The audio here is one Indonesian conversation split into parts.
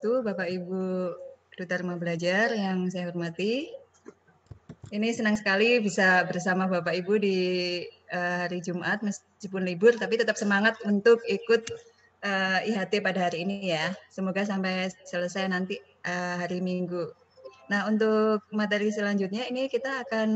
wabarakatuh, Bapak Ibu Duta Rumah Belajar yang saya hormati. Ini senang sekali bisa bersama Bapak Ibu di hari Jumat, meskipun libur, tapi tetap semangat untuk ikut IHT pada hari ini ya. Semoga sampai selesai nanti hari Minggu. Nah, untuk materi selanjutnya ini kita akan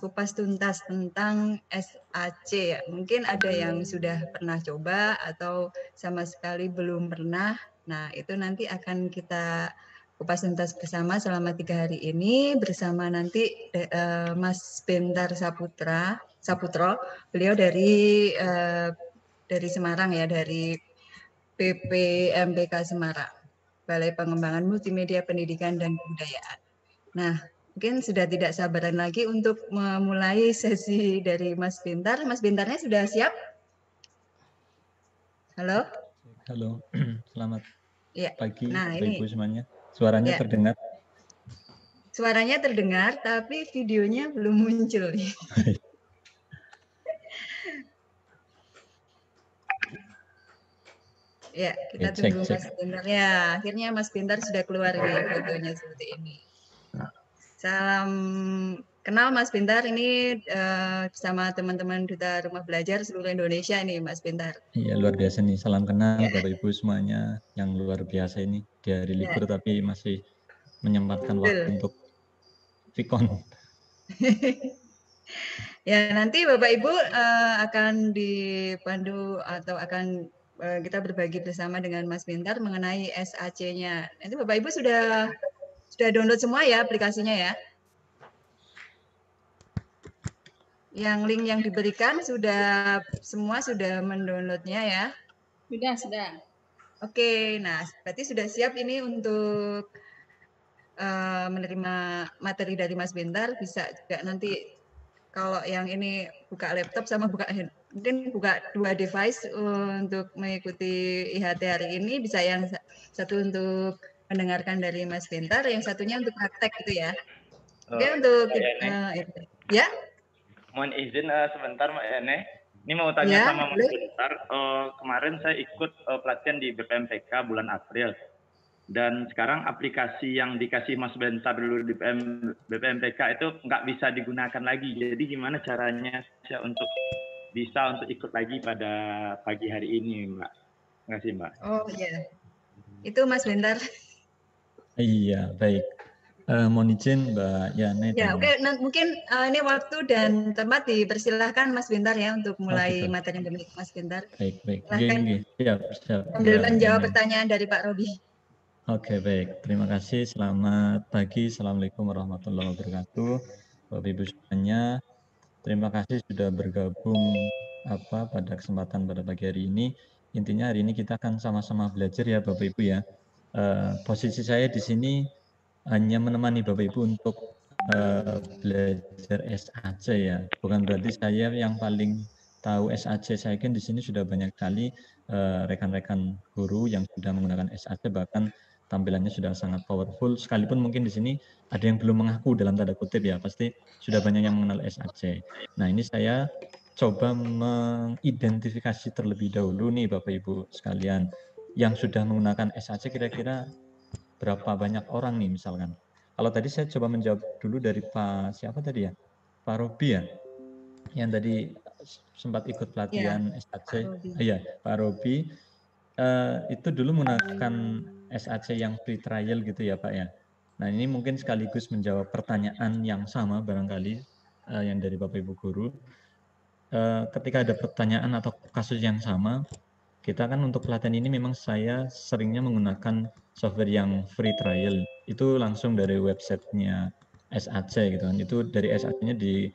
kupas tuntas tentang SAC ya. Mungkin ada yang sudah pernah coba atau sama sekali belum pernah. Nah, itu nanti akan kita kupas tuntas bersama selama 3 hari ini bersama nanti Mas Bentar Saputro. Beliau dari Semarang ya, dari PPMPK Semarang, Balai Pengembangan Multimedia Pendidikan dan Kebudayaan. Nah, mungkin sudah tidak sabaran lagi untuk memulai sesi dari Mas Bintar. Mas Bintarnya sudah siap? Halo? Halo, selamat Ya. pagi Nah, Bapak ini Ibu semuanya. Suaranya ya. terdengar? Suaranya terdengar, tapi videonya belum muncul. Ya, kita tunggu Mas Bintar. Ya, akhirnya Mas Bintar sudah keluar nih fotonya seperti ini. Salam kenal Mas Bintar, ini bersama teman-teman Duta Rumah Belajar seluruh Indonesia ini Mas Bintar. Iya, luar biasa nih. Salam kenal ya. Bapak Ibu semuanya yang luar biasa ini. Di hari libur tapi masih menyempatkan waktu untuk Vicon. Ya, nanti Bapak Ibu akan dipandu atau akan kita berbagi bersama dengan Mas Bintar mengenai SAC-nya. Nanti Bapak Ibu sudah download semua ya aplikasinya ya? Yang link yang diberikan semua sudah mendownloadnya ya? Sudah. Oke, nah berarti sudah siap ini untuk menerima materi dari Mas Bintar. Bisa juga nanti kalau yang ini buka laptop sama mungkin buka 2 device untuk mengikuti IHT hari ini, bisa yang satu untuk mendengarkan dari Mas Bintar, yang satunya untuk praktek gitu ya. Oke, untuk ya. Mohon izin sebentar Mbak Yane. Ini mau tanya sama Mas Bintar. Kemarin saya ikut pelatihan di BPMPK bulan April. Dan sekarang aplikasi yang dikasih Mas Bentar dulu di BPMPK itu nggak bisa digunakan lagi. Jadi gimana caranya saya untuk ikut lagi pada pagi hari ini, Mbak? Terima kasih, Mbak. Oh iya, itu Mas Bentar. Iya, baik. Mohon izin Mbak Yane. Ya, oke. Mungkin ini waktu dan tempat dipersilahkan Mas Bentar ya untuk mulai materi dari Mas Bentar. Baik. Silahkan. Siap. Sambil menjawab pertanyaan dari Pak Robi. Oke, baik. Terima kasih. Selamat pagi. Assalamualaikum warahmatullahi wabarakatuh. Bapak Ibu semuanya, terima kasih sudah bergabung pada kesempatan pada pagi hari ini. Intinya hari ini kita akan sama-sama belajar ya Bapak Ibu ya. Posisi saya di sini hanya menemani Bapak Ibu untuk belajar SAC ya. Bukan berarti saya yang paling tahu SAC. Saya yakin di sini sudah banyak sekali rekan-rekan guru yang sudah menggunakan SAC, bahkan tampilannya sudah sangat powerful. Sekalipun mungkin di sini ada yang belum mengaku dalam tanda kutip ya, pasti sudah banyak yang mengenal SAC. Nah, ini saya coba mengidentifikasi terlebih dahulu nih Bapak Ibu sekalian, yang sudah menggunakan SAC kira-kira berapa banyak orang nih misalkan. Kalau tadi saya coba menjawab dulu dari siapa tadi ya? Pak Robi ya? Yang tadi sempat ikut pelatihan SAC. Iya, Pak Robi. Itu dulu menggunakan SAC yang free trial gitu ya Pak ya. Nah, ini mungkin sekaligus menjawab pertanyaan yang sama barangkali yang dari Bapak Ibu guru. Ketika ada pertanyaan atau kasus yang sama, kita kan untuk pelatihan ini memang saya seringnya menggunakan software yang free trial. Itu langsung dari websitenya SAC gitu kan. Itu dari SAC-nya di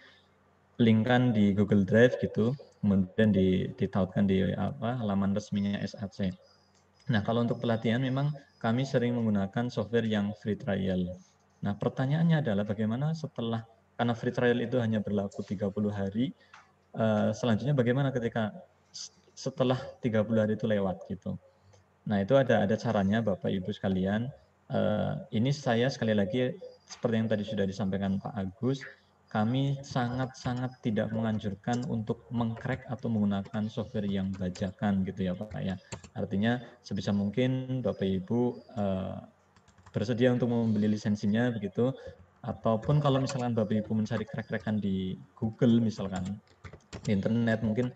linkkan di Google Drive gitu, kemudian ditautkan di halaman resminya SAC. Nah, kalau untuk pelatihan memang kami sering menggunakan software yang free trial. Nah, pertanyaannya adalah bagaimana karena free trial itu hanya berlaku 30 hari, selanjutnya bagaimana ketika setelah 30 hari itu lewat gitu. Nah, itu ada caranya Bapak Ibu sekalian. Ini saya sekali lagi seperti yang tadi sudah disampaikan Pak Agus, kami sangat-sangat tidak menganjurkan untuk mengcrack atau menggunakan software yang bajakan gitu ya Pak ya. Artinya sebisa mungkin Bapak Ibu bersedia untuk membeli lisensinya begitu, ataupun kalau misalkan Bapak Ibu mencari crack-crackan di Google misalkan, di internet mungkin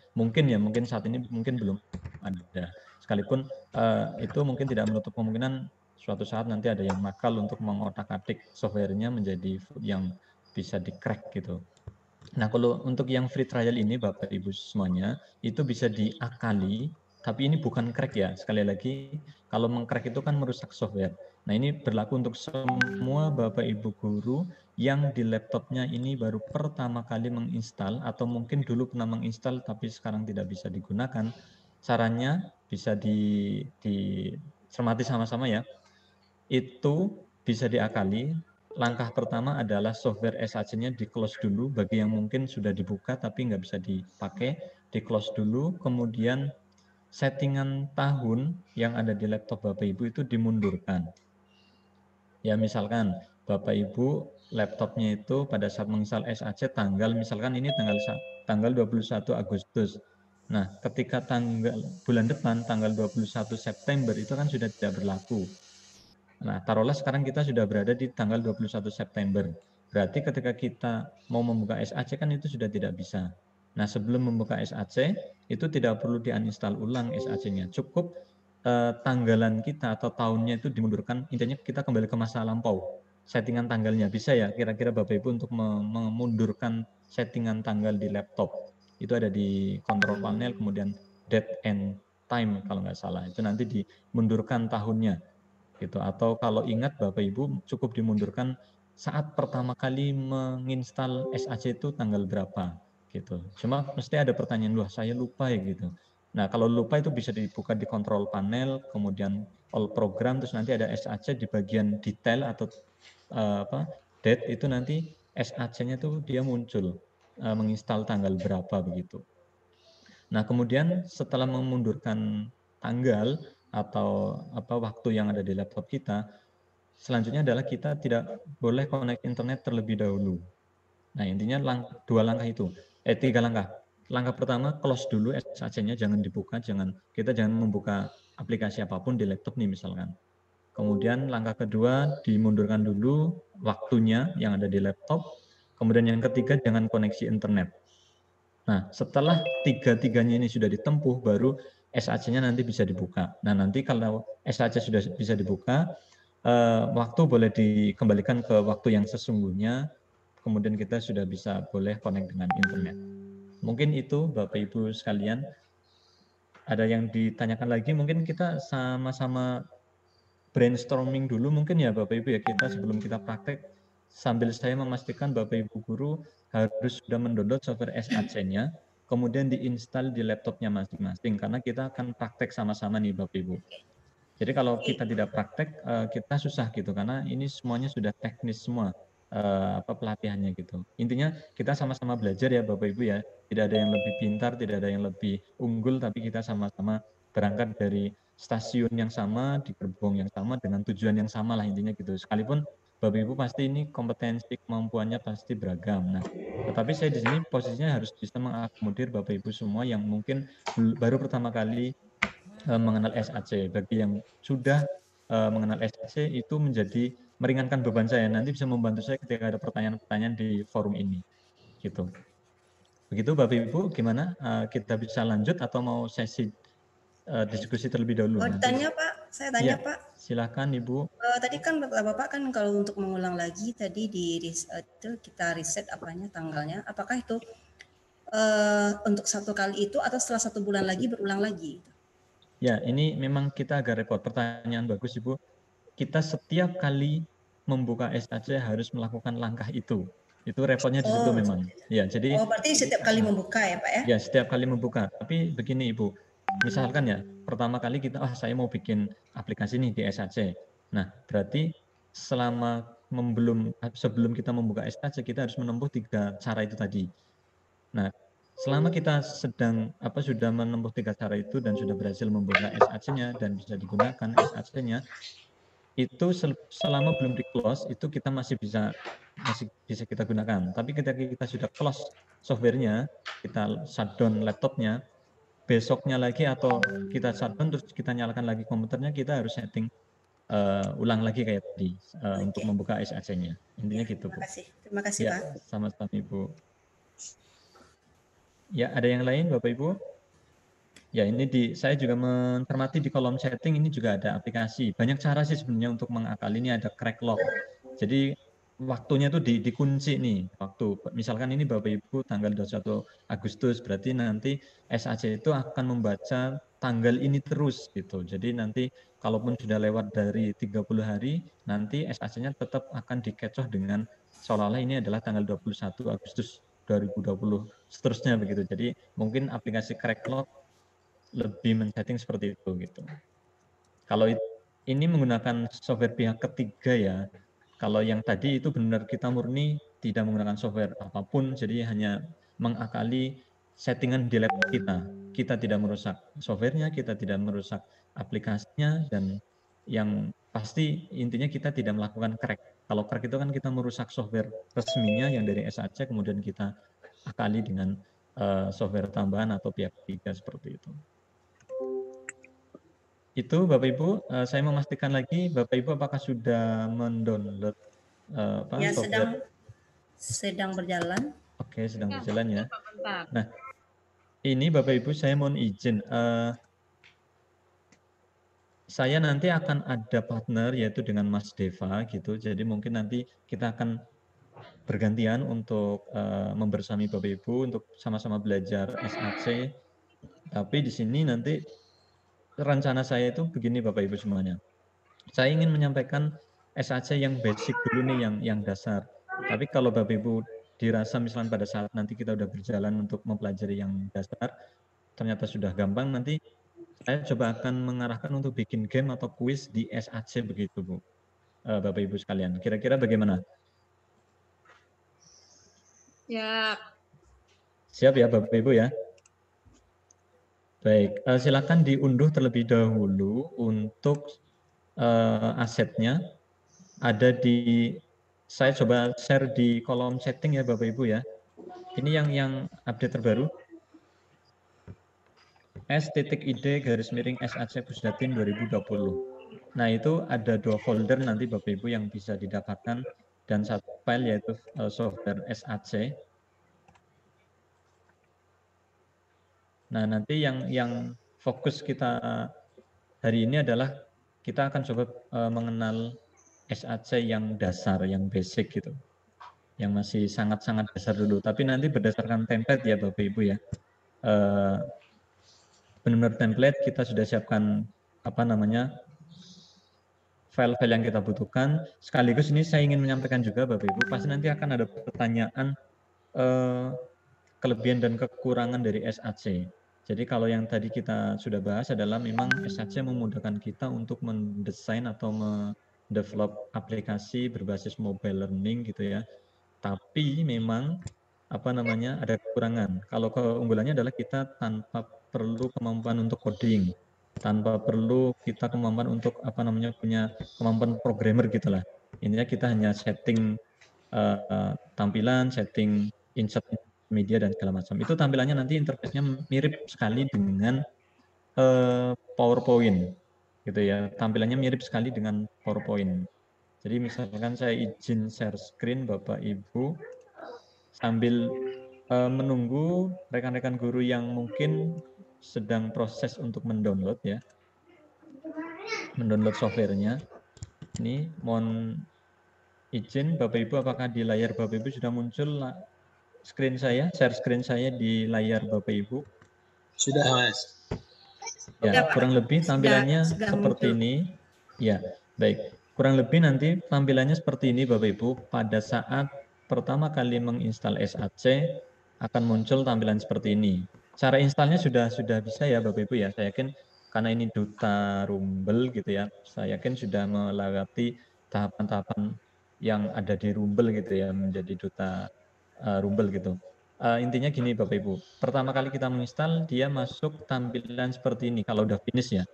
saat ini mungkin belum ada. Sekalipun itu mungkin tidak menutup kemungkinan suatu saat nanti ada yang nakal untuk mengotak-atik softwarenya menjadi yang bisa di-crack gitu. Nah, kalau untuk yang free trial ini Bapak Ibu semuanya, itu bisa diakali, tapi ini bukan crack ya. Sekali lagi, kalau meng-crack itu kan merusak software. Nah, ini berlaku untuk semua Bapak Ibu guru yang di laptopnya ini baru pertama kali menginstal, atau mungkin dulu pernah menginstal tapi sekarang tidak bisa digunakan. Sarannya bisa dicermati sama-sama ya. Itu bisa diakali. Langkah pertama adalah software SAC-nya di-close dulu bagi yang mungkin sudah dibuka tapi nggak bisa dipakai, di-close dulu, kemudian settingan tahun yang ada di laptop Bapak Ibu itu dimundurkan. Ya misalkan Bapak Ibu laptopnya itu pada saat menginstal SAC tanggal, misalkan ini tanggal 21 Agustus. Nah, ketika bulan depan tanggal 21 September itu kan sudah tidak berlaku. Nah, taruhlah sekarang kita sudah berada di tanggal 21 September. Berarti ketika kita mau membuka SAC kan itu sudah tidak bisa. Nah, sebelum membuka SAC, itu tidak perlu di-uninstall ulang SAC-nya. Cukup tanggalan kita atau tahunnya itu dimundurkan. Intinya kita kembali ke masa lampau. Settingan tanggalnya bisa ya kira-kira Bapak Ibu untuk memundurkan settingan tanggal di laptop. Itu ada di control panel, kemudian date and time kalau nggak salah. Itu nanti dimundurkan tahunnya gitu. Atau kalau ingat Bapak Ibu cukup dimundurkan saat pertama kali menginstal SAC itu tanggal berapa gitu. Cuma mesti ada pertanyaan, wah saya lupa ya gitu. Nah, kalau lupa itu bisa dibuka di control panel, kemudian all program, terus nanti ada SAC di bagian detail atau date itu nanti SAC-nya tuh dia muncul menginstal tanggal berapa begitu. Nah, kemudian setelah memundurkan tanggal atau waktu yang ada di laptop kita, selanjutnya adalah kita tidak boleh connect internet terlebih dahulu. Nah, intinya tiga langkah. Langkah pertama, close dulu SAC-nya, jangan dibuka, kita jangan membuka aplikasi apapun di laptop nih misalkan. Kemudian langkah kedua, dimundurkan dulu waktunya yang ada di laptop. Kemudian yang ketiga, jangan koneksi internet. Nah, setelah tiga-tiganya ini sudah ditempuh, baru SAC-nya nanti bisa dibuka. Nah, nanti kalau SAC sudah bisa dibuka, waktu boleh dikembalikan ke waktu yang sesungguhnya, kemudian kita sudah bisa boleh connect dengan internet. Mungkin itu Bapak Ibu sekalian. Ada yang ditanyakan lagi, mungkin kita sama-sama brainstorming dulu mungkin ya Bapak Ibu ya, kita sebelum kita praktek, sambil saya memastikan Bapak Ibu guru harus sudah mendownload software SAC-nya, kemudian diinstal di laptopnya masing-masing, karena kita akan praktek sama-sama nih Bapak Ibu. Jadi kalau kita tidak praktek, kita susah gitu, karena ini semuanya sudah teknis semua pelatihannya gitu. Intinya kita sama-sama belajar ya Bapak Ibu ya, tidak ada yang lebih pintar, tidak ada yang lebih unggul, tapi kita sama-sama berangkat dari stasiun yang sama, di gerbong yang sama, dengan tujuan yang sama lah intinya gitu. Sekalipun Bapak Ibu pasti ini kompetensi kemampuannya pasti beragam. Nah, tetapi saya di sini posisinya harus bisa mengakomodir Bapak Ibu semua yang mungkin baru pertama kali mengenal SAC. Bagi yang sudah mengenal SAC itu menjadi meringankan beban saya. Nanti bisa membantu saya ketika ada pertanyaan-pertanyaan di forum ini. Gitu. Begitu Bapak Ibu, gimana? Kita bisa lanjut atau mau sesi diskusi terlebih dahulu? Oh, ditanya Pak, saya tanya Pak. Silakan Ibu. Tadi kan Bapak kan kalau untuk mengulang lagi tadi itu kita riset apanya tanggalnya, apakah itu untuk satu kali itu atau setelah 1 bulan lagi berulang lagi? Ya, ini memang kita agak repot. Pertanyaan bagus Ibu. Kita setiap kali membuka SAC harus melakukan langkah itu. Itu repotnya di situ memang. Ya, jadi berarti setiap kali membuka ya, Pak ya? Ya, setiap kali membuka. Tapi begini Ibu, misalkan ya, pertama kali kita saya mau bikin aplikasi nih di SAC. Nah, berarti sebelum kita membuka SAC, kita harus menempuh 3 cara itu tadi. Nah, selama kita sudah menempuh 3 cara itu dan sudah berhasil membuka SAC-nya dan bisa digunakan SAC-nya, itu selama belum di close itu kita masih bisa kita gunakan. Tapi ketika kita sudah close softwarenya, kita shutdown laptopnya, besoknya lagi atau kita shutdown terus kita nyalakan lagi komputernya, kita harus setting ulang lagi kayak tadi untuk membuka SAC-nya. Intinya Ya, gitu, Bu. Terima kasih, Ya, Pak. sama-sama, Ibu. Ya, ada yang lain, Bapak Ibu? Ya, ini saya juga mencermati di kolom setting ini juga ada aplikasi. Banyak cara sih sebenarnya untuk mengakali. Ini ada crack lock. Jadi waktunya tuh dikunci nih. Misalkan ini Bapak Ibu tanggal 21 Agustus, berarti nanti SAC itu akan membaca tanggal ini terus gitu. Jadi nanti kalaupun sudah lewat dari 30 hari, nanti SAC-nya tetap akan dikecoh dengan seolah-olah ini adalah tanggal 21 Agustus 2020 seterusnya begitu. Jadi mungkin aplikasi crack lock lebih men-setting seperti itu gitu. Kalau ini menggunakan software pihak ketiga ya. Kalau yang tadi itu benar kita murni tidak menggunakan software apapun, jadi hanya mengakali settingan di laptop kita. Kita tidak merusak softwarenya, kita tidak merusak aplikasinya, dan yang pasti intinya kita tidak melakukan crack. Kalau crack itu kan kita merusak software resminya yang dari SAC, kemudian kita akali dengan software tambahan atau pihak ketiga seperti itu. Itu Bapak Ibu, saya memastikan lagi Bapak Ibu apakah sudah mendownload Ya, software? sedang berjalan. Oke, sedang berjalan ya. Nah, ini Bapak Ibu saya mohon izin, saya nanti akan ada partner yaitu dengan Mas Deva gitu. Jadi mungkin nanti kita akan bergantian untuk membersami Bapak Ibu untuk sama-sama belajar SAC. Tapi di sini nanti rencana saya itu begini Bapak Ibu semuanya. Saya ingin menyampaikan SAC yang basic dulu nih, yang dasar. Tapi kalau Bapak Ibu dirasa misalnya pada saat nanti kita udah berjalan untuk mempelajari yang dasar, ternyata sudah gampang, nanti saya coba akan mengarahkan untuk bikin game atau kuis di SAC begitu, Bu. Bapak Ibu sekalian. Kira-kira bagaimana? Ya. Siap ya Bapak Ibu ya? Baik, silakan diunduh terlebih dahulu untuk asetnya. Ada saya coba share di kolom setting ya Bapak Ibu ya. Ini yang update terbaru. S.id/SAC Pusdatin 2020. Nah, itu ada 2 folder nanti Bapak Ibu yang bisa didapatkan dan 1 file yaitu software SAC. Nah, nanti yang fokus kita hari ini adalah kita akan coba mengenal SAC yang dasar, yang basic gitu. Yang masih sangat-sangat dasar dulu. Tapi nanti berdasarkan template ya Bapak Ibu ya. Benar-benar template kita sudah siapkan file-file yang kita butuhkan. Sekaligus ini saya ingin menyampaikan juga Bapak Ibu, pasti nanti akan ada pertanyaan kelebihan dan kekurangan dari SAC. Jadi kalau yang tadi kita sudah bahas adalah memang SAC memudahkan kita untuk mendesain atau mendevelop aplikasi berbasis mobile learning gitu ya. Tapi memang ada kekurangan. Kalau keunggulannya adalah kita tanpa perlu kemampuan untuk coding, tanpa perlu kita kemampuan untuk punya kemampuan programmer gitulah. Intinya kita hanya setting tampilan, setting insert media dan segala macam. Itu tampilannya nanti interface-nya mirip sekali dengan PowerPoint gitu ya. Tampilannya mirip sekali dengan PowerPoint. Jadi misalkan saya izin share screen Bapak Ibu sambil menunggu rekan-rekan guru yang mungkin sedang proses untuk mendownload ya. Mendownload softwarenya. Ini mohon izin Bapak Ibu, apakah di layar Bapak Ibu sudah muncul screen saya, share screen saya di layar Bapak Ibu? Sudah, Mas. Ya, kurang lebih tampilannya seperti ini. Ya, baik. Kurang lebih nanti tampilannya seperti ini Bapak Ibu. Pada saat pertama kali menginstal SAC akan muncul tampilan seperti ini. Cara installnya sudah bisa ya Bapak Ibu ya. Saya yakin karena ini duta Rumble gitu ya. Saya yakin sudah melewati tahapan-tahapan yang ada di Rumble gitu ya, menjadi duta Rumble gitu. Intinya gini Bapak Ibu, pertama kali kita menginstal dia masuk tampilan seperti ini kalau udah finish ya.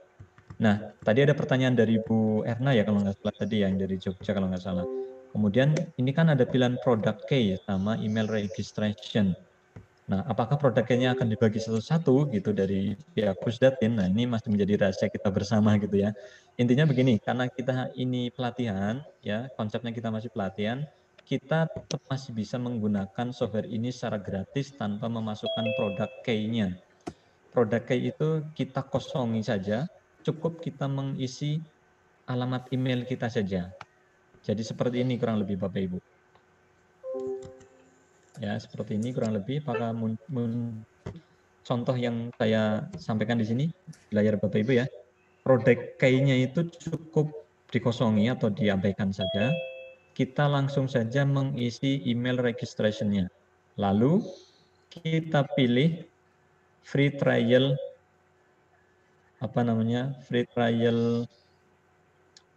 Nah, tadi ada pertanyaan dari Bu Erna ya kalau nggak salah tadi yang dari Jogja kalau nggak salah. Kemudian ini kan ada pilihan product key sama email registration. Nah, apakah produk key-nya akan dibagi satu-satu gitu dari pihak Pusdatin? Nah, ini masih menjadi rahasia kita bersama gitu ya. Intinya begini, karena kita ini pelatihan, ya konsepnya kita masih pelatihan, kita tetap masih bisa menggunakan software ini secara gratis tanpa memasukkan produk key-nya. Produk key itu kita kosongi saja, cukup kita mengisi alamat email kita saja. Jadi seperti ini kurang lebih Bapak Ibu. Ya, seperti ini kurang lebih. Apakah contoh yang saya sampaikan di sini di layar Bapak Ibu ya. Produk key-nya itu cukup dikosongi atau diabaikan saja. Kita langsung saja mengisi email registration-nya. Lalu kita pilih free trial free trial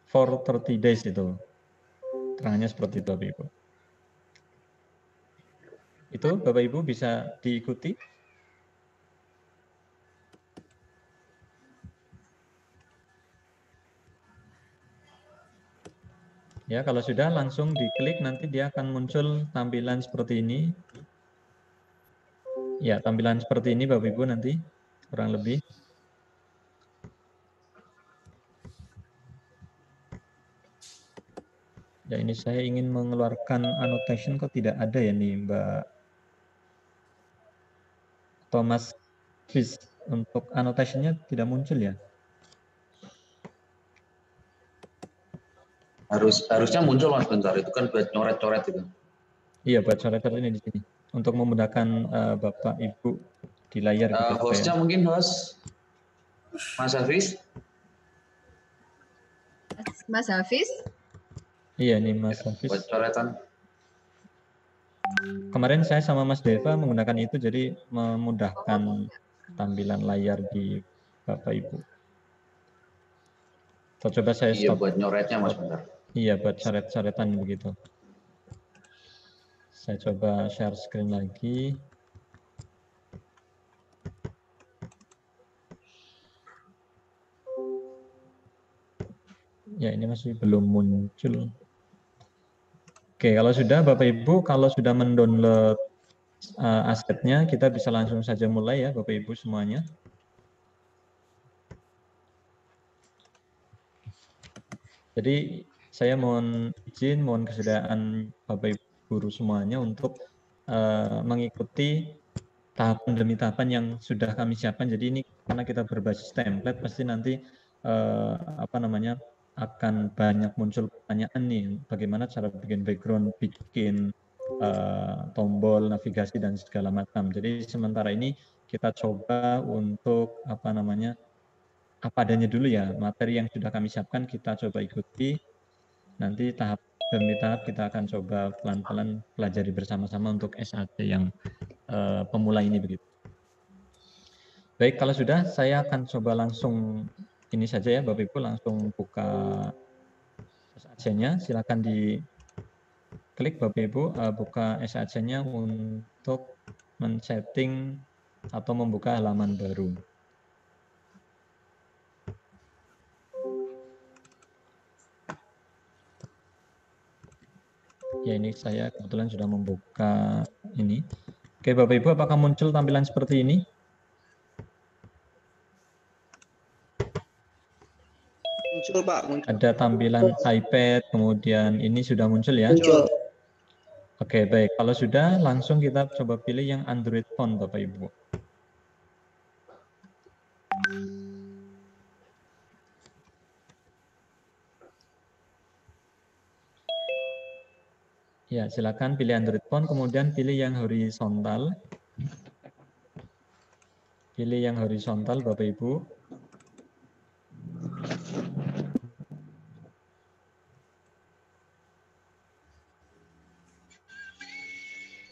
for 30 days itu. Terangnya seperti itu Bapak Ibu. Itu Bapak Ibu bisa diikuti. Ya, kalau sudah langsung diklik nanti dia akan muncul tampilan seperti ini. Ya, tampilan seperti ini Bapak Ibu nanti kurang lebih. Ya, ini saya ingin mengeluarkan annotation kok tidak ada ya nih Mbak Thomas Fish. Untuk annotation-nya tidak muncul ya? Harusnya muncul Mas bentar, itu kan buat coret-coret itu. Iya, buat coret-coret ini di sini. Untuk memudahkan Bapak Ibu di layar gitu. Hostnya mungkin host Mas Hafiz. Mas Hafiz? Iya nih Mas Hafiz. Buat coretan. Kemarin saya sama Mas Deva menggunakan itu jadi memudahkan tampilan layar di Bapak Ibu. Coba saya stop. Iya buat nyoretnya Mas bentar. Iya buat coret-coretan begitu. Saya coba share screen lagi. Ya ini masih belum muncul. Oke, kalau sudah Bapak Ibu, kalau sudah mendownload asetnya, kita bisa langsung saja mulai ya Bapak Ibu semuanya. Jadi saya mohon izin, mohon kesediaan Bapak Ibu guru semuanya untuk mengikuti tahapan demi tahapan yang sudah kami siapkan. Jadi ini karena kita berbasis template, pasti nanti akan banyak muncul pertanyaan nih, bagaimana cara bikin background, bikin tombol navigasi dan segala macam. Jadi sementara ini kita coba untuk apa adanya dulu ya, materi yang sudah kami siapkan kita coba ikuti. Nanti tahap demi tahap kita akan coba pelan-pelan pelajari bersama-sama untuk SAT yang pemula ini begitu. Baik, kalau sudah saya akan coba langsung ini saja ya Bapak Ibu, langsung buka SAC-nya. Silakan diklik Bapak Ibu, buka SAC-nya untuk men-setting atau membuka halaman baru. Ya ini saya kebetulan sudah membuka ini. Oke Bapak Ibu, apakah muncul tampilan seperti ini? Muncul Pak, muncul. Ada tampilan iPad, kemudian ini sudah muncul ya? Muncul. Oke baik, kalau sudah langsung kita coba pilih yang Android phone Bapak Ibu. Ya silakan pilih Android phone, kemudian pilih yang horizontal. Pilih yang horizontal Bapak Ibu.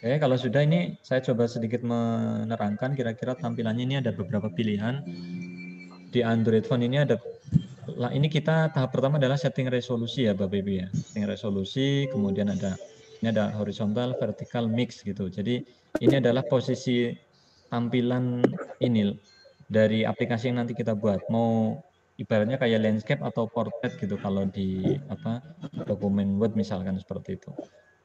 Oke, kalau sudah ini saya coba sedikit menerangkan kira-kira tampilannya. Ini ada beberapa pilihan. Di Android phone ini ini kita tahap pertama adalah setting resolusi ya Bapak Ibu ya. Setting resolusi, kemudian ini ada horizontal, vertical, mix gitu. Jadi ini adalah posisi tampilan ini dari aplikasi yang nanti kita buat. Mau ibaratnya kayak landscape atau portrait gitu kalau di dokumen Word misalkan seperti itu.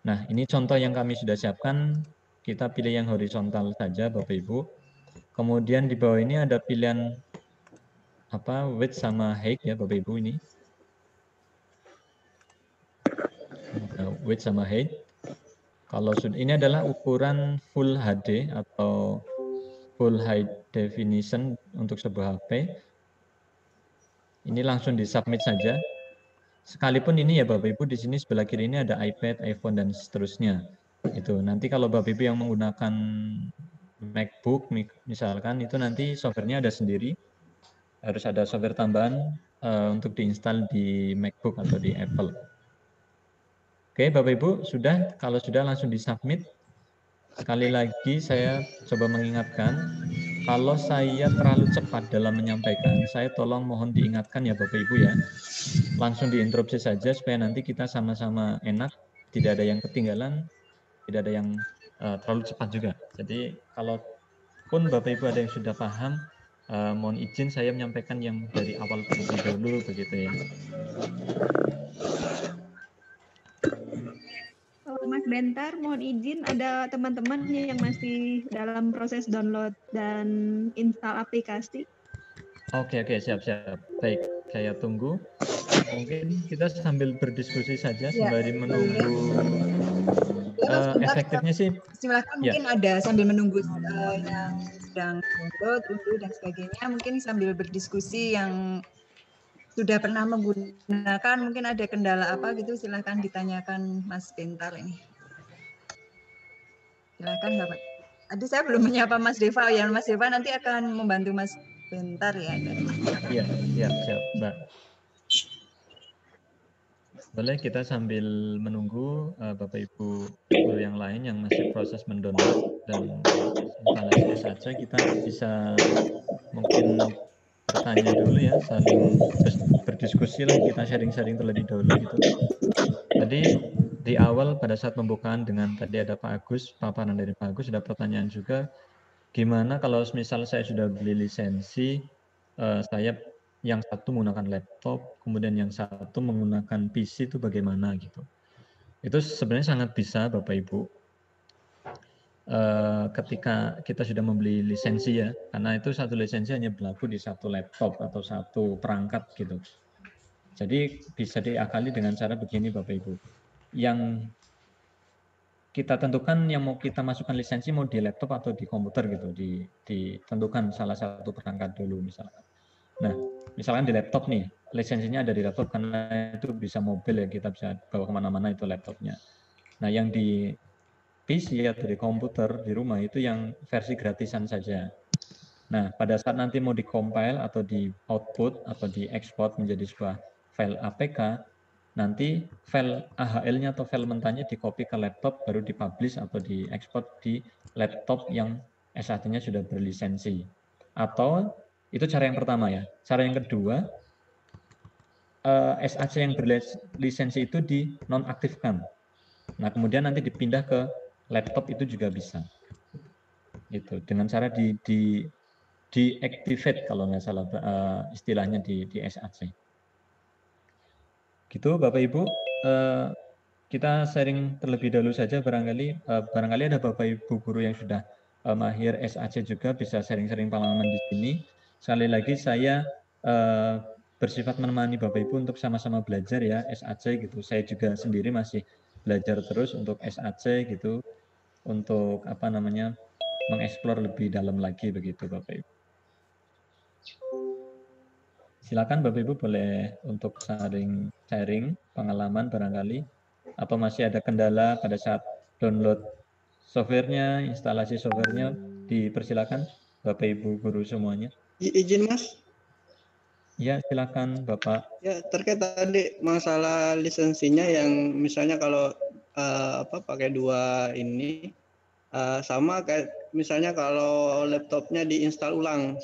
Nah, ini contoh yang kami sudah siapkan. Kita pilih yang horizontal saja, Bapak Ibu. Kemudian di bawah ini ada pilihan width sama height ya, Bapak Ibu ini. Width sama height. Kalau sudah, ini adalah ukuran Full HD atau Full High Definition untuk sebuah HP. Ini langsung di submit saja. Sekalipun ini ya Bapak Ibu, di sini sebelah kiri ini ada iPad, iPhone dan seterusnya. Itu nanti kalau Bapak Ibu yang menggunakan MacBook misalkan, itu nanti softwarenya ada sendiri. Harus ada software tambahan untuk diinstal di MacBook atau di Apple. Oke Bapak Ibu, sudah. Kalau sudah langsung di submit. Sekali lagi saya coba mengingatkan, kalau saya terlalu cepat dalam menyampaikan, saya tolong mohon diingatkan ya Bapak Ibu ya. Langsung diinterupsi saja supaya nanti kita sama-sama enak, tidak ada yang ketinggalan, tidak ada yang terlalu cepat juga. Jadi kalaupun Bapak Ibu ada yang sudah paham, mohon izin saya menyampaikan yang dari awal terlebih dahulu begitu ya. Mas Bentar, mohon izin ada teman-teman yang masih dalam proses download dan install aplikasi. Oke, siap. Baik, saya tunggu. Mungkin kita sambil berdiskusi saja sembari menunggu. Efektifnya sih. Silakan mungkin ada sambil menunggu yang sedang download, unduh dan sebagainya. Mungkin sambil berdiskusi yang sudah pernah menggunakan, mungkin ada kendala apa gitu, silakan ditanyakan Mas Bentar ini. Silakan Bapak. Tadi saya belum menyapa Mas Deva ya, Mas Deva nanti akan membantu Mas Bentar ya. Iya, siap Mbak. Boleh kita sambil menunggu Bapak Ibu guru yang lain yang masih proses mendownload dan instalasi saja, kita bisa mungkin bertanya dulu ya, saling berdiskusi lah, kita sharing-sharing terlebih dahulu gitu. Tadi di awal pada saat pembukaan dengan tadi ada Pak Agus, paparan dari Pak Agus, ada pertanyaan juga, gimana kalau misal saya sudah beli lisensi, saya yang satu menggunakan laptop, kemudian yang satu menggunakan PC itu bagaimana gitu. Itu sebenarnya sangat bisa Bapak Ibu. Ketika kita sudah membeli lisensi ya, karena itu satu lisensi hanya berlaku di satu laptop atau satu perangkat gitu. Jadi bisa diakali dengan cara begini Bapak Ibu. Yang kita tentukan yang mau kita masukkan lisensi mau di laptop atau di komputer gitu, ditentukan salah satu perangkat dulu misalkan. Nah, misalkan di laptop nih, lisensinya ada di laptop karena itu bisa mobil ya, kita bisa bawa kemana-mana itu laptopnya. Nah, yang di PC atau di komputer di rumah itu yang versi gratisan saja. Nah, pada saat nanti mau di-compile atau di output atau di-export menjadi sebuah file APK, nanti file AHL-nya atau file mentahnya di-copy ke laptop, baru di-publish atau di-export di laptop yang SAC-nya sudah berlisensi. Atau, itu cara yang pertama ya. Cara yang kedua, SAC yang berlisensi itu dinonaktifkan. Nah, kemudian nanti dipindah ke laptop itu juga bisa. Itu dengan cara deactivate kalau nggak salah istilahnya di SAC. Gitu Bapak Ibu, kita sharing terlebih dahulu saja, barangkali ada Bapak Ibu guru yang sudah mahir SAC juga bisa sharing-sharing pengalaman di sini. Sekali lagi saya bersifat menemani Bapak Ibu untuk sama-sama belajar ya SAC gitu. Saya juga sendiri masih belajar terus untuk SAC gitu, untuk mengeksplor lebih dalam lagi begitu Bapak Ibu. Silakan Bapak Ibu boleh untuk sharing pengalaman barangkali, atau masih ada kendala pada saat download softwarenya, instalasi softwarenya, dipersilakan Bapak Ibu guru semuanya. Izin Mas. Ya silakan Bapak. Ya terkait tadi masalah lisensinya yang misalnya kalau pakai dua ini sama kayak misalnya kalau laptopnya diinstal ulang.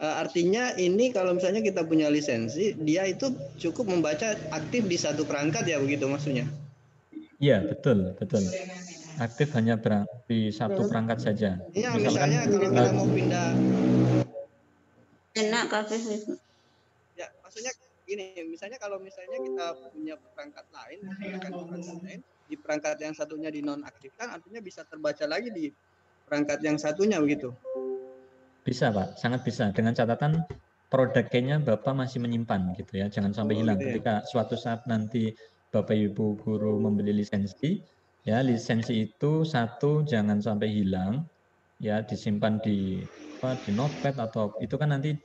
Artinya ini kalau misalnya kita punya lisensi, dia itu cukup membaca aktif di satu perangkat ya begitu maksudnya? Iya betul. Aktif hanya di satu perangkat saja. Iya misalnya kalau kita mau pindah. Enak kafe. Ya, maksudnya gini, misalnya kalau misalnya kita punya perangkat lain, menggunakan perangkat lain, di perangkat yang satunya dinonaktifkan, artinya bisa terbaca lagi di perangkat yang satunya begitu. Bisa Pak, sangat bisa. Dengan catatan produk key-nya Bapak masih menyimpan gitu ya, jangan sampai hilang. Gitu ya. Ketika suatu saat nanti Bapak Ibu guru membeli lisensi, ya lisensi itu satu jangan sampai hilang, ya disimpan di notepad atau itu kan nanti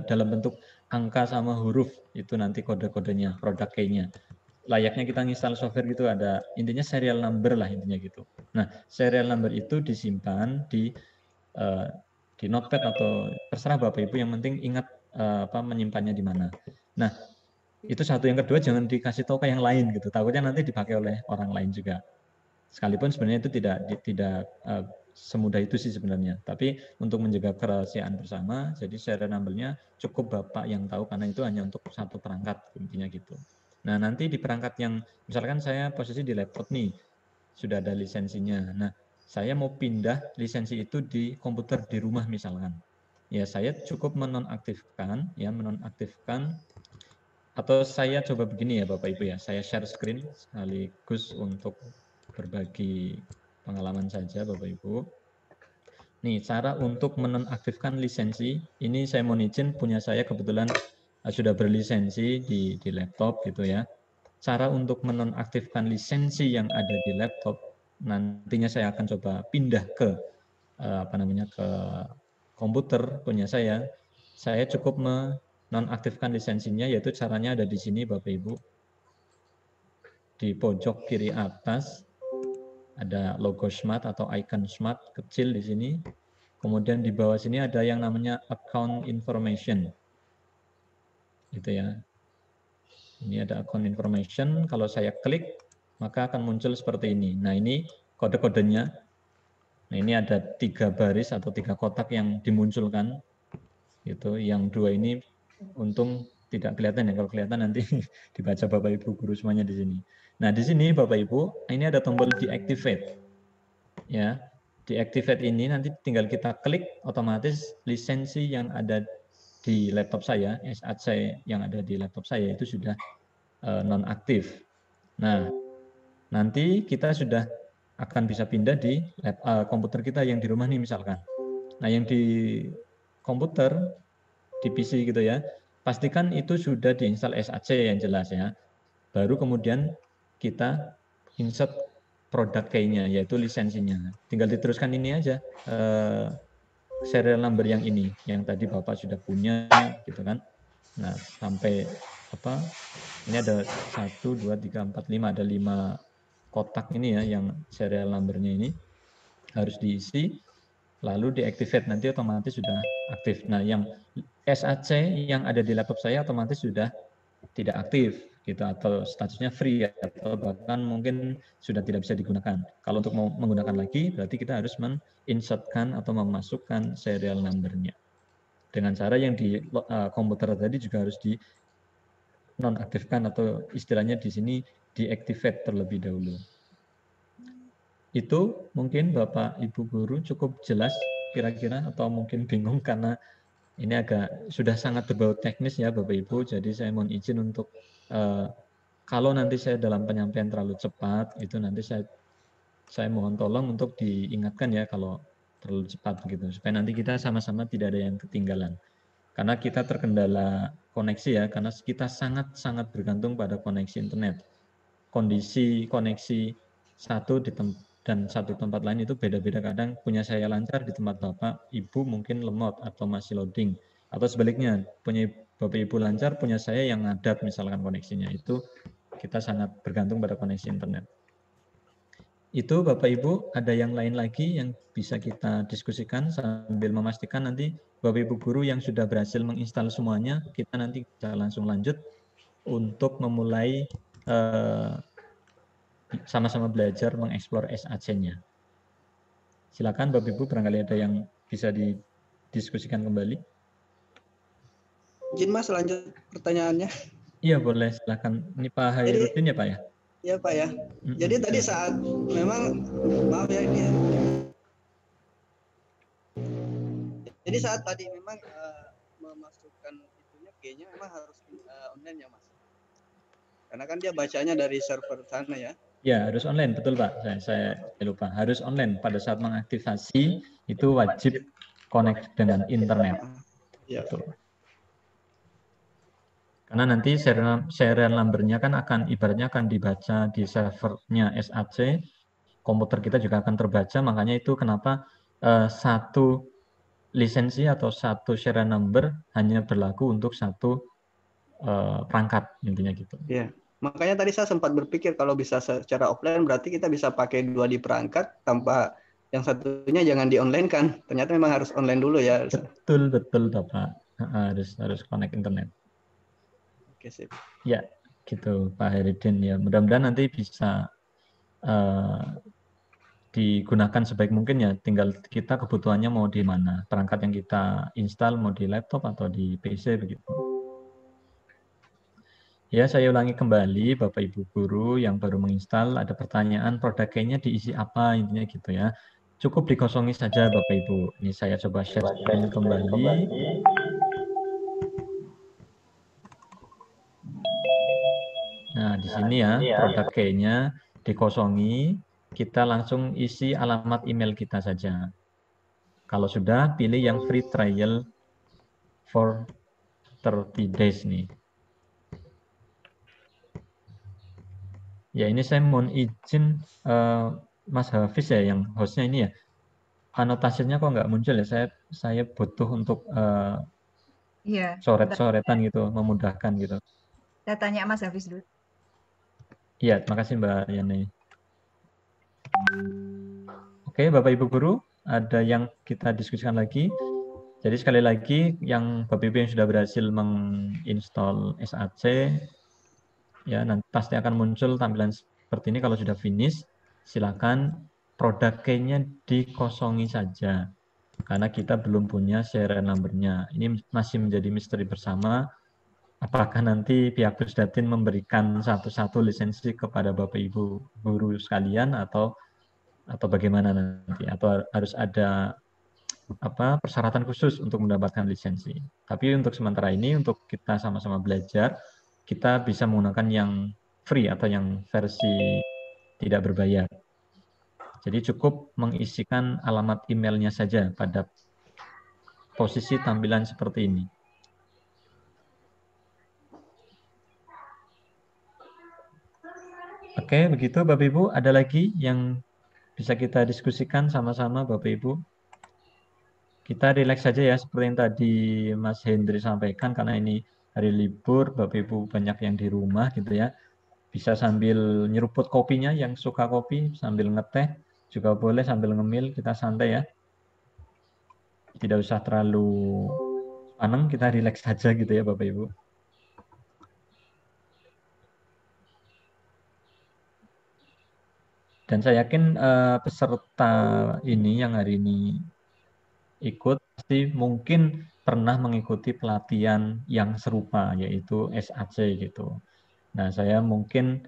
dalam bentuk angka sama huruf itu nanti kode-kodenya produk key-nya. Layaknya kita install software gitu ada intinya serial number lah intinya gitu. Nah serial number itu disimpan di notepad atau terserah Bapak Ibu yang penting ingat menyimpannya di mana. Nah itu satu. Yang kedua jangan dikasih tahu ke yang lain gitu, takutnya nanti dipakai oleh orang lain juga. Sekalipun sebenarnya itu tidak semudah itu sih sebenarnya. Tapi untuk menjaga kerahasiaan bersama, jadi serial number-nya cukup Bapak yang tahu karena itu hanya untuk satu perangkat intinya gitu. Nah nanti di perangkat yang misalkan saya posisi di laptop nih sudah ada lisensinya. Nah saya mau pindah lisensi itu di komputer di rumah misalkan. Ya saya cukup menonaktifkan atau saya coba begini ya Bapak Ibu ya. Saya share screen sekaligus untuk berbagi pengalaman saja Bapak Ibu. Nih cara untuk menonaktifkan lisensi, ini saya mohon izin punya saya kebetulan sudah berlisensi di laptop gitu ya. Cara untuk menonaktifkan lisensi yang ada di laptop nantinya saya akan coba pindah ke ke komputer punya saya. Saya cukup menonaktifkan lisensinya yaitu caranya ada di sini Bapak Ibu. Di pojok kiri atas ada logo Smart atau icon Smart kecil di sini. Kemudian di bawah sini ada yang namanya account information. Gitu ya. Ini ada account information, kalau saya klik maka akan muncul seperti ini. Nah, ini kode-kodenya. Nah, ini ada 3 baris atau 3 kotak yang dimunculkan. Gitu. Yang 2 ini untung tidak kelihatan ya, kalau kelihatan nanti dibaca Bapak Ibu guru semuanya di sini. Nah, di sini Bapak Ibu, ini ada tombol deactivate. Ya, deactivate ini nanti tinggal kita klik, otomatis lisensi yang ada di laptop saya, SAC yang ada di laptop saya itu sudah nonaktif. Nah, nanti kita sudah akan bisa pindah di komputer kita yang di rumah nih misalkan. Nah, yang di komputer, di PC gitu ya, pastikan itu sudah diinstal SAC yang jelas ya. Baru kemudian kita insert produk key-nya, yaitu lisensinya. Tinggal diteruskan ini aja, serial number yang ini, yang tadi Bapak sudah punya, gitu kan. Nah, sampai ini ada 1, 2, 3, 4, 5, ada 5 kotak ini ya, yang serial number-nya ini harus diisi, lalu deactivate, nanti otomatis sudah aktif. Nah, yang SAC yang ada di laptop saya otomatis sudah tidak aktif, gitu, atau statusnya free ya, atau bahkan mungkin sudah tidak bisa digunakan. Kalau untuk mau menggunakan lagi, berarti kita harus men-insertkan atau memasukkan serial number-nya. Dengan cara yang di komputer tadi juga harus di nonaktifkan atau istilahnya di sini deactivate terlebih dahulu. Itu mungkin Bapak Ibu guru cukup jelas kira-kira atau mungkin bingung karena ini agak sudah sangat berbau teknis ya Bapak Ibu. Jadi saya mohon izin untuk kalau nanti saya dalam penyampaian terlalu cepat itu nanti saya mohon tolong untuk diingatkan ya kalau terlalu cepat begitu supaya nanti kita sama-sama tidak ada yang ketinggalan. Karena kita terkendala koneksi ya, karena kita sangat-sangat bergantung pada koneksi internet. Kondisi koneksi dan satu tempat lain itu beda-beda, kadang punya saya lancar di tempat Bapak Ibu mungkin lemot atau masih loading, atau sebaliknya punya Bapak Ibu lancar, punya saya yang ngadat misalkan koneksinya. Itu kita sangat bergantung pada koneksi internet. Itu Bapak Ibu, ada yang lain lagi yang bisa kita diskusikan sambil memastikan nanti Bapak Ibu guru yang sudah berhasil menginstal semuanya, kita nanti bisa langsung lanjut untuk memulai sama-sama belajar mengeksplor SAC-nya. Silakan Bapak Ibu, barangkali ada yang bisa didiskusikan kembali. Izin Mas, lanjut pertanyaannya. Iya boleh, silakan. Ini Pak Hairudin ya Pak ya? Iya Pak ya. Jadi tadi saat memang maaf ya ini. Jadi saat tadi memang memasukkan itunya G-nya memang harus online ya Mas. Karena kan dia bacanya dari server sana ya. Ya, harus online, betul Pak. Saya lupa. Harus online. Pada saat mengaktifasi, itu wajib connect dengan internet. Iya. Betul. Karena nanti serial number-nya kan akan ibaratnya akan dibaca di servernya SAC, komputer kita juga akan terbaca, makanya itu kenapa satu lisensi atau satu serial number hanya berlaku untuk satu perangkat, intinya gitu. Iya. Makanya tadi saya sempat berpikir kalau bisa secara offline berarti kita bisa pakai 2 di perangkat tanpa yang satunya jangan di online kan. Ternyata memang harus online dulu ya. Betul Bapak. Harus connect internet. Oke, sip. Ya, gitu Pak Heridin ya. Mudah-mudahan nanti bisa digunakan sebaik mungkin ya. Tinggal kita kebutuhannya mau di mana. Perangkat yang kita install mau di laptop atau di PC begitu. Ya, saya ulangi kembali Bapak Ibu guru yang baru menginstal, ada pertanyaan produk key-nya diisi apa, intinya gitu ya. Cukup dikosongi saja Bapak Ibu. Ini saya coba share screen kembali. Nah, di sini ya, produk key-nya dikosongi, kita langsung isi alamat email kita saja. Kalau sudah, pilih yang free trial for 30 days nih. Ya, ini saya mohon izin Mas Hafiz ya, yang hostnya ini ya. Anotasinya kok nggak muncul ya? Saya butuh untuk coret-coretan gitu, memudahkan gitu. Saya tanya Mas Hafiz dulu. Iya, terima kasih Mbak Yani. Oke, Bapak Ibu guru, ada yang kita diskusikan lagi. Jadi sekali lagi, yang Bapak Ibu yang sudah berhasil menginstall SAC, ya nanti pasti akan muncul tampilan seperti ini. Kalau sudah finish, silakan produk key-nya dikosongi saja. Karena kita belum punya serial number-nya. Ini masih menjadi misteri bersama. Apakah nanti pihak Pusdatin memberikan satu-satu lisensi kepada Bapak Ibu guru sekalian atau bagaimana nanti? Atau harus ada persyaratan khusus untuk mendapatkan lisensi. Tapi untuk sementara ini, untuk kita sama-sama belajar, kita bisa menggunakan yang free atau yang versi tidak berbayar. Jadi cukup mengisikan alamat emailnya saja pada posisi tampilan seperti ini. Oke, begitu Bapak Ibu. Ada lagi yang bisa kita diskusikan sama-sama Bapak Ibu? Kita rileks saja ya, seperti yang tadi Mas Hendri sampaikan, karena ini hari libur, Bapak Ibu banyak yang di rumah gitu ya. Bisa sambil nyeruput kopinya, yang suka kopi, sambil ngeteh, juga boleh sambil ngemil, kita santai ya. Tidak usah terlalu paneng, kita rileks saja gitu ya Bapak Ibu. Dan saya yakin peserta ini yang hari ini ikut pasti mungkin pernah mengikuti pelatihan yang serupa, yaitu SAC gitu. Nah, saya mungkin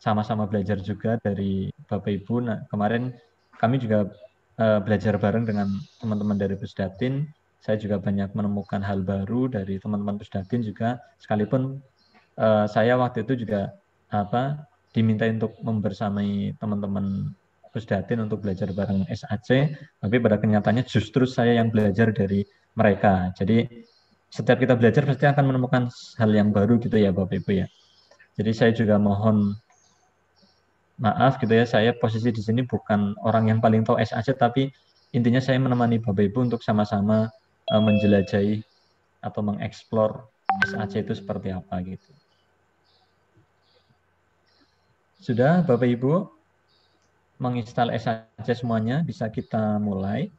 sama-sama belajar juga dari Bapak Ibu. Nah, kemarin kami juga belajar bareng dengan teman-teman dari Pusdatin. Saya juga banyak menemukan hal baru dari teman-teman Pusdatin juga. Sekalipun saya waktu itu juga diminta untuk membersamai teman-teman Pusdatin untuk belajar bareng SAC, tapi pada kenyataannya justru saya yang belajar dari mereka. Jadi setiap kita belajar pasti akan menemukan hal yang baru gitu ya Bapak Ibu ya. Jadi saya juga mohon maaf gitu ya, saya posisi di sini bukan orang yang paling tahu SAC, tapi intinya saya menemani Bapak Ibu untuk sama-sama menjelajahi atau mengeksplor SAC itu seperti apa gitu. Sudah Bapak Ibu menginstal SAC semuanya, bisa kita mulai.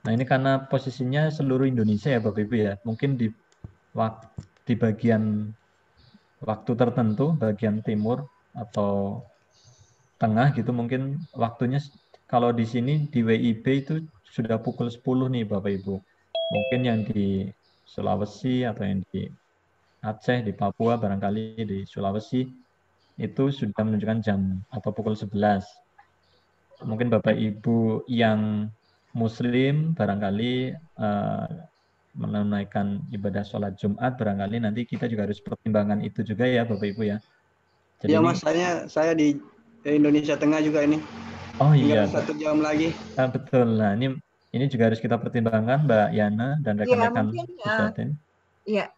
Nah ini karena posisinya seluruh Indonesia ya Bapak Ibu ya, mungkin di bagian waktu tertentu, bagian timur atau tengah gitu, mungkin waktunya kalau di sini di WIB itu sudah pukul 10 nih Bapak Ibu. Mungkin yang di Sulawesi atau yang di Aceh, di Papua, barangkali di Sulawesi itu sudah menunjukkan jam atau pukul 11. Mungkin Bapak Ibu yang Muslim barangkali menunaikan ibadah sholat Jumat, barangkali nanti kita juga harus pertimbangkan itu juga ya Bapak Ibu ya. Jadi ya Mas, saya di Indonesia Tengah juga ini. Oh iya, tinggal 1 jam lagi. Betul. Nah ini juga harus kita pertimbangkan Mbak Yana dan rekan-rekan Ustadzin. Iya,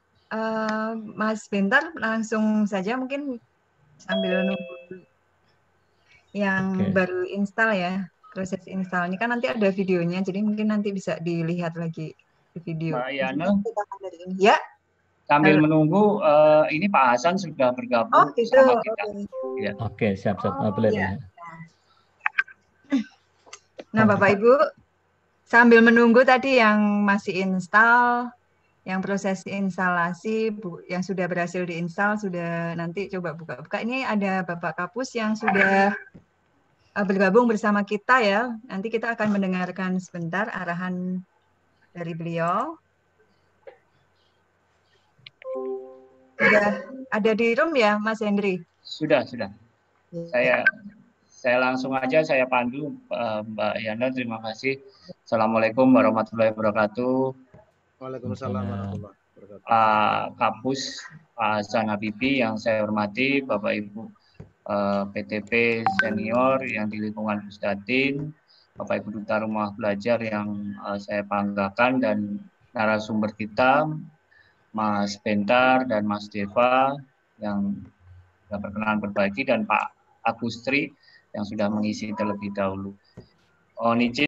Mas Bentar langsung saja mungkin sambil nunggu yang baru install ya, proses install ini kan nanti ada videonya, jadi mungkin nanti bisa dilihat lagi di video. Mbak Yana, ya. Sambil menunggu, ini Pak Hasan sudah bergabung gitu. sama kita. Okay. Ya. Oke, siap. Boleh. Ya. Nah, Bapak Ibu, sambil menunggu tadi yang masih install, yang proses instalasi, yang sudah berhasil diinstal, sudah nanti coba buka-buka. Ini ada Bapak Kapus yang sudah bergabung bersama kita ya. Nanti kita akan mendengarkan sebentar arahan dari beliau. Sudah ada di room ya, Mas Hendri? Sudah. Saya langsung aja, saya pandu Mbak Yana, terima kasih. Assalamualaikum warahmatullahi wabarakatuh. Waalaikumsalam warahmatullahi wabarakatuh. Pak Kapus, Pak Hasan Habibi yang saya hormati, Bapak Ibu PTP senior yang di lingkungan Ustadzin, Bapak Ibu Duta Rumah Belajar yang saya banggakan, dan narasumber kita Mas Bentar dan Mas Deva yang sudah berkenan berbagi, dan Pak Agustri yang sudah mengisi terlebih dahulu. Izin